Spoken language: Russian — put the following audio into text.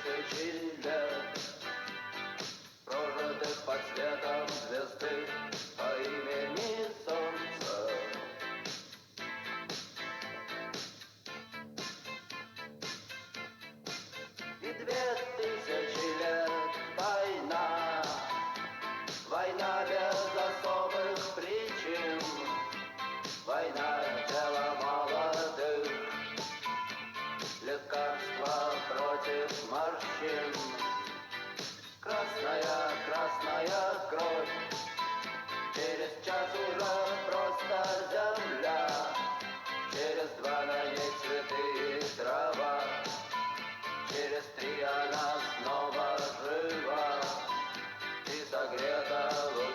тысячи лет, прожитых под светом звезды по имени Солнце. И 2000 лет война, война без особых причин, война — дело молодых, лекарство против морщин. Красная, красная кровь, через час уже просто земля, через 2 на ней цветы и трава, через 3 она снова жива и согрета луной.